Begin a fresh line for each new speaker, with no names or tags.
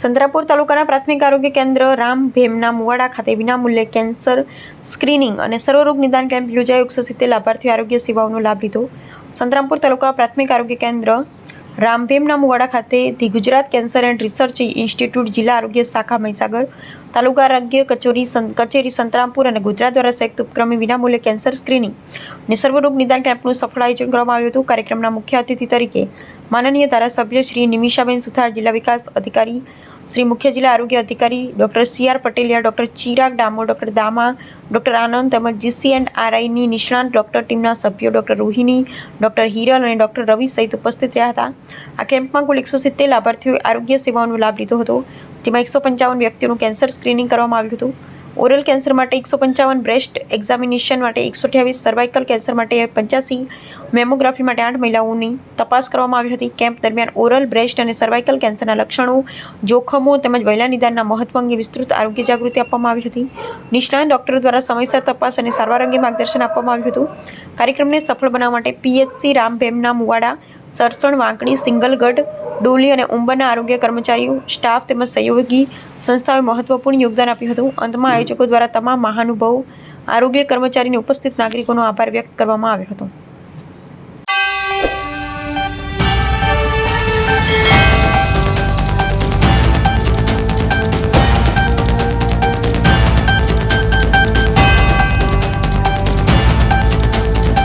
સંતરામપુર તાલુકાના પ્રાથમિક આરોગ્ય કેન્દ્ર રામભેમના મુવાડા ખાતે વિનામૂલ્યે કેન્સર સ્ક્રીનિંગ અને સર્વરોગ નિદાન કેમ્પ યોજાયો. 170 લાભાર્થીઓ આરોગ્ય સેવાઓનો લાભ લીધો. સંતરામપુર તાલુકા પ્રાથમિક આરોગ્ય કેન્દ્ર રામભેમના મુવાડા ખાતે the Gujarat cancer and research institute, જિલ્લા આરોગ્ય શાખા મહીસાગર, તાલુકા આરોગ્ય કચેરી સંતરામપુર અને ગુજરાત દ્વારા સંયુક્ત ઉપક્રમે વિનામૂલ્યે કેન્સર સ્ક્રીનિંગ અને સર્વરોગ નિદાન કેમ્પનું સફળ આયોજન કરવામાં આવ્યું હતું. કાર્યક્રમના મુખ્ય અતિથિ તરીકે માનનીય ધારાસભ્ય શ્રી નિમિષાબેન સુથાર, જિલ્લા વિકાસ અધિકારી શ્રી, મુખ્ય જિલ્લા આરોગ્ય અધિકારી doctor CR Pateliya, doctor Chirag Damor, doctor Dama, doctor Anand તેમજ GC&RIની નિષ્ણાંત ડૉક્ટર ટીમના સભ્યો ડૉક્ટર રોહિણી, ડૉક્ટર હિરલ અને ડૉક્ટર રવિ સહિત ઉપસ્થિત રહ્યા હતા. આ કેમ્પમાં કુલ 170 લાભાર્થીઓએ આરોગ્ય સેવાઓનો લાભ લીધો હતો, જેમાં 155 વ્યક્તિઓનું કેન્સર સ્ક્રીનિંગ કરવામાં આવ્યું હતું. ઓરલ કેન્સર માટે 155, બ્રેસ્ટ એક્ઝામિનેશન માટે 128, સર્વાઇકલ કેન્સર માટે 85, મેમોગ્રાફી માટે 8 મહિલાઓની તપાસ કરવામાં આવી હતી. કેમ્પ દરમિયાન ઓરલ, બ્રેસ્ટ અને સર્વાઇકલ કેન્સરના લક્ષણો, જોખમો તેમજ વહેલા નિદાનના મહત્વ અંગે વિસ્તૃત આરોગ્ય જાગૃતિ આપવામાં આવી હતી. નિષ્ણાત ડોક્ટરો દ્વારા સમયસર તપાસ અને સારવાર અંગે માર્ગદર્શન આપવામાં આવ્યું હતું. કાર્યક્રમને સફળ બનાવવા માટે PHC રામભેમના મુવાડા, સરસણ, વાંકડી, સિંગલગઢ, ડોલી અને ઉંબરના આરોગ્ય કર્મચારીઓ, સ્ટાફ તેમજ સહયોગી સંસ્થાઓએ મહત્વપૂર્ણ યોગદાન આપ્યું હતું. અંતમાં આયોજકો દ્વારા તમામ મહાનુભાવો, આરોગ્ય કર્મચારીને ઉપસ્થિત નાગરિકોનો આભાર વ્યક્ત કરવામાં આવ્યો હતો.